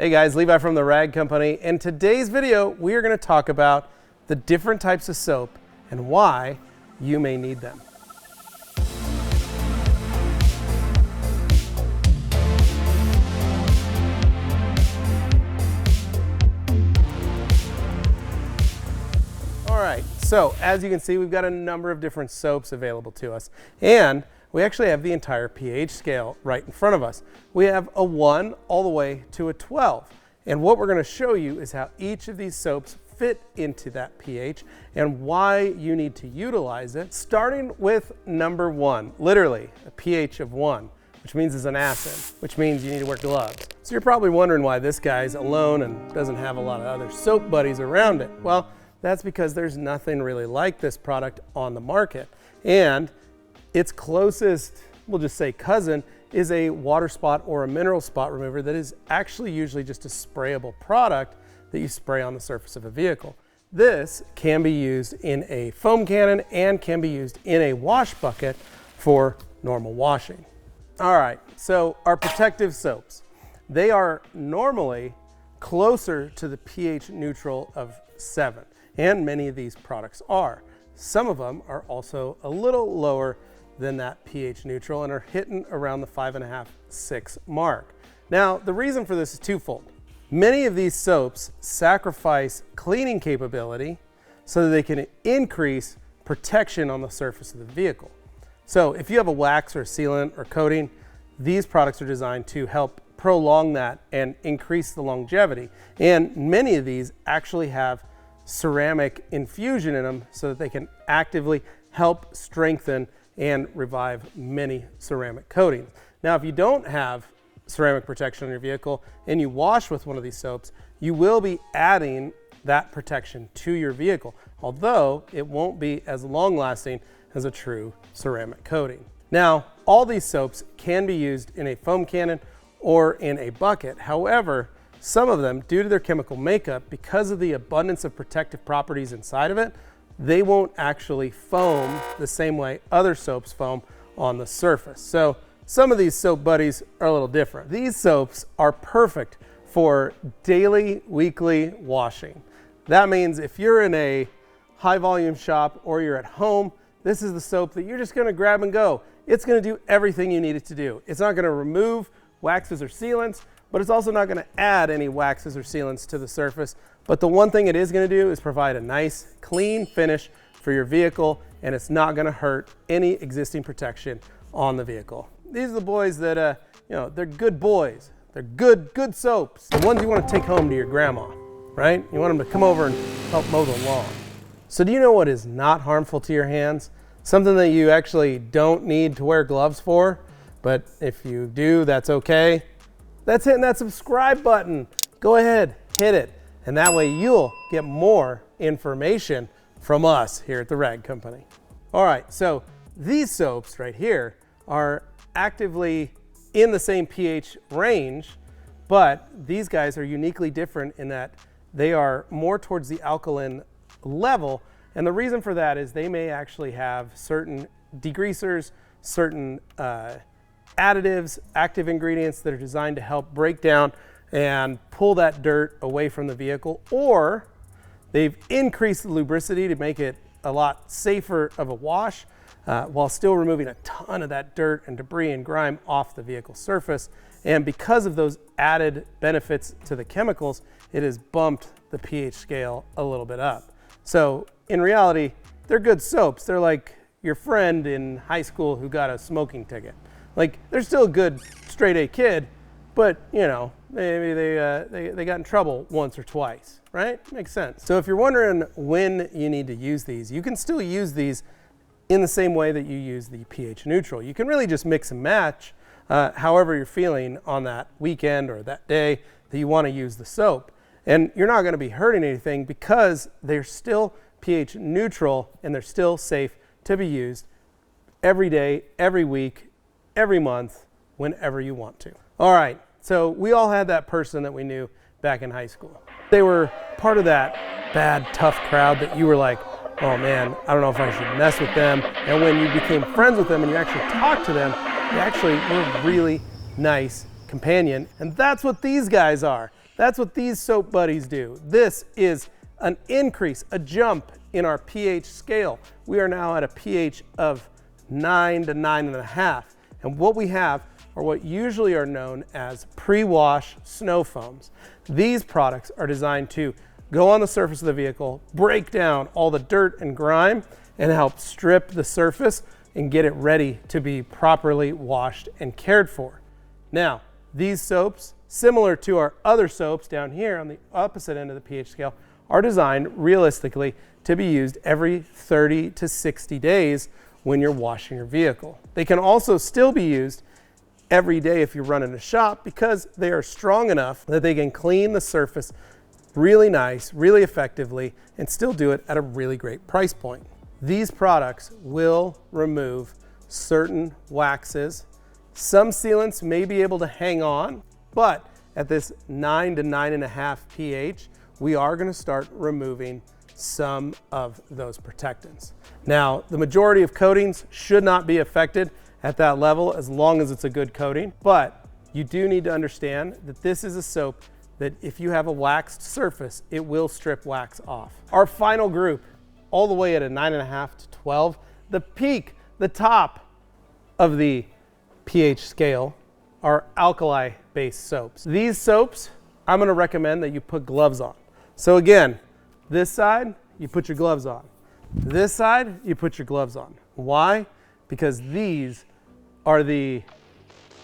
Hey guys, Levi from the Rag Company. In today's video, we are going to talk about the different types of soap and why you may need them. All right, so as you can see, we've got a number of different soaps available to us, and we actually have the entire pH scale right in front of us. We have a 1 all the way to a 12. And what we're going to show you is how each of these soaps fit into that pH and why you need to utilize it, starting with number 1, literally a pH of 1, which means it's an acid, which means you need to wear gloves. So you're probably wondering why this guy's alone and doesn't have a lot of other soap buddies around it. Well, that's because there's nothing really like this product on the market. And its closest, we'll just say cousin, is a water spot or a mineral spot remover that is actually usually just a sprayable product that you spray on the surface of a vehicle. This can be used in a foam cannon and can be used in a wash bucket for normal washing. All right, so our protective soaps, they are normally closer to the pH neutral of 7, and many of these products are. Some of them are also a little lower than that pH neutral and are hitting around the 5.5, 6 mark. Now, the reason for this is twofold. Many of these soaps sacrifice cleaning capability so that they can increase protection on the surface of the vehicle. So if you have a wax or a sealant or coating, these products are designed to help prolong that and increase the longevity. And many of these actually have ceramic infusion in them so that they can actively help strengthen and revive many ceramic coatings. Now, if you don't have ceramic protection on your vehicle and you wash with one of these soaps, you will be adding that protection to your vehicle, although it won't be as long lasting as a true ceramic coating. Now, all these soaps can be used in a foam cannon or in a bucket. However, some of them, due to their chemical makeup, because of the abundance of protective properties inside of it, they won't actually foam the same way other soaps foam on the surface. So some of these soap buddies are a little different. These soaps are perfect for daily, weekly washing. That means if you're in a high volume shop or you're at home, this is the soap that you're just gonna grab and go. It's gonna do everything you need it to do. It's not gonna remove waxes or sealants, but it's also not gonna add any waxes or sealants to the surface. But the one thing it is gonna do is provide a nice, clean finish for your vehicle, and it's not gonna hurt any existing protection on the vehicle. These are the boys that, they're good boys. They're good soaps. The ones you wanna take home to your grandma, right? You want them to come over and help mow the lawn. So do you know what is not harmful to your hands? Something that you actually don't need to wear gloves for, but if you do, that's okay. That's hitting that subscribe button. Go ahead, hit it. And that way you'll get more information from us here at the Rag Company. All right, so these soaps right here are actively in the same pH range, but these guys are uniquely different in that they are more towards the alkaline level. And the reason for that is they may actually have certain degreasers, certain additives, active ingredients that are designed to help break down and pull that dirt away from the vehicle, or they've increased the lubricity to make it a lot safer of a wash while still removing a ton of that dirt and debris and grime off the vehicle surface. And because of those added benefits to the chemicals, it has bumped the pH scale a little bit up. So in reality, they're good soaps. They're like your friend in high school who got a smoking ticket. Like, they're still a good straight A kid, but maybe they got in trouble once or twice, right? Makes sense. So if you're wondering when you need to use these, you can still use these in the same way that you use the pH neutral. You can really just mix and match however you're feeling on that weekend or that day that you want to use the soap. And you're not going to be hurting anything because they're still pH neutral and they're still safe to be used every day, every week, every month, whenever you want to. All right, so we all had that person that we knew back in high school. They were part of that bad, tough crowd that you were like, oh man, I don't know if I should mess with them. And when you became friends with them and you actually talked to them, you actually were a really nice companion. And that's what these guys are. That's what these soap buddies do. This is an increase, a jump in our pH scale. We are now at a pH of 9 to 9.5. And what we have are what usually are known as pre-wash snow foams. These products are designed to go on the surface of the vehicle, break down all the dirt and grime, and help strip the surface and get it ready to be properly washed and cared for. Now, these soaps, similar to our other soaps down here on the opposite end of the pH scale, are designed realistically to be used every 30 to 60 days when you're washing your vehicle. They can also still be used every day if you're running a shop because they are strong enough that they can clean the surface really nice, really effectively, and still do it at a really great price point. These products will remove certain waxes. Some sealants may be able to hang on, but at this 9 to 9.5 pH, we are going to start removing some of those protectants. Now, the majority of coatings should not be affected at that level as long as it's a good coating, but you do need to understand that this is a soap that if you have a waxed surface, it will strip wax off. Our final group, all the way at a 9.5 to 12, the peak, the top of the pH scale, are alkali-based soaps. These soaps, I'm going to recommend that you put gloves on. So again, this side, you put your gloves on. This side, you put your gloves on. Why? Because these are the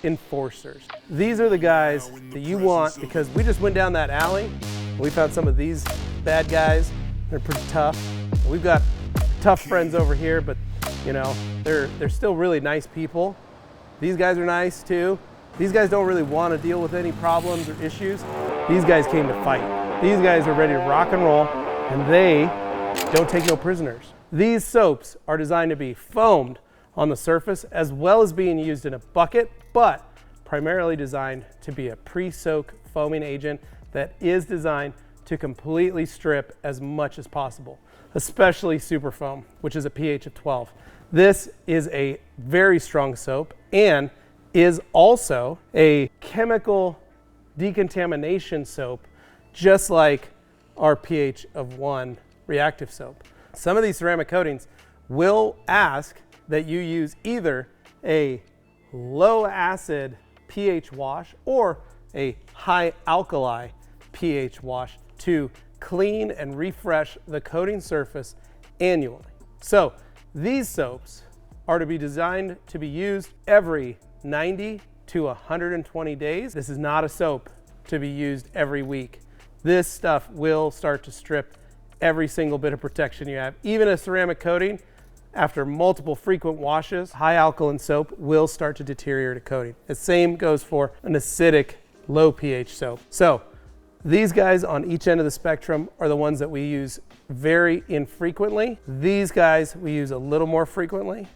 enforcers. These are the guys that you want, because we just went down that alley and we found some of these bad guys. They're pretty tough. We've got tough friends over here, but you know, they're still really nice people. These guys are nice too. These guys don't really want to deal with any problems or issues. These guys came to fight. These guys are ready to rock and roll, and they don't take no prisoners. These soaps are designed to be foamed on the surface as well as being used in a bucket, but primarily designed to be a pre-soak foaming agent that is designed to completely strip as much as possible, especially super foam, which is a pH of 12. This is a very strong soap and is also a chemical decontamination soap, just like our pH of 1 reactive soap. Some of these ceramic coatings will ask that you use either a low acid pH wash or a high alkali pH wash to clean and refresh the coating surface annually. So these soaps are to be designed to be used every 90 to 120 days. This is not a soap to be used every week. This stuff will start to strip every single bit of protection you have. Even a ceramic coating, after multiple frequent washes, high alkaline soap will start to deteriorate a coating. The same goes for an acidic low pH soap. So these guys on each end of the spectrum are the ones that we use very infrequently. These guys we use a little more frequently.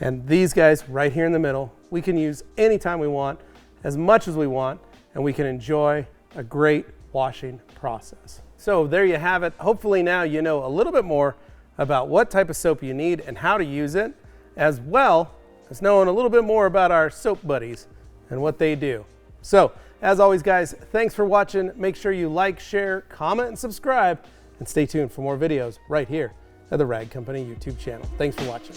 And these guys right here in the middle, we can use anytime we want, as much as we want, and we can enjoy a great washing process. So there you have it. Hopefully now you know a little bit more about what type of soap you need and how to use it, as well as knowing a little bit more about our soap buddies and what they do. So as always, guys, thanks for watching. Make sure you like, share, comment, and subscribe, and stay tuned for more videos right here at the Rag Company YouTube channel. Thanks for watching.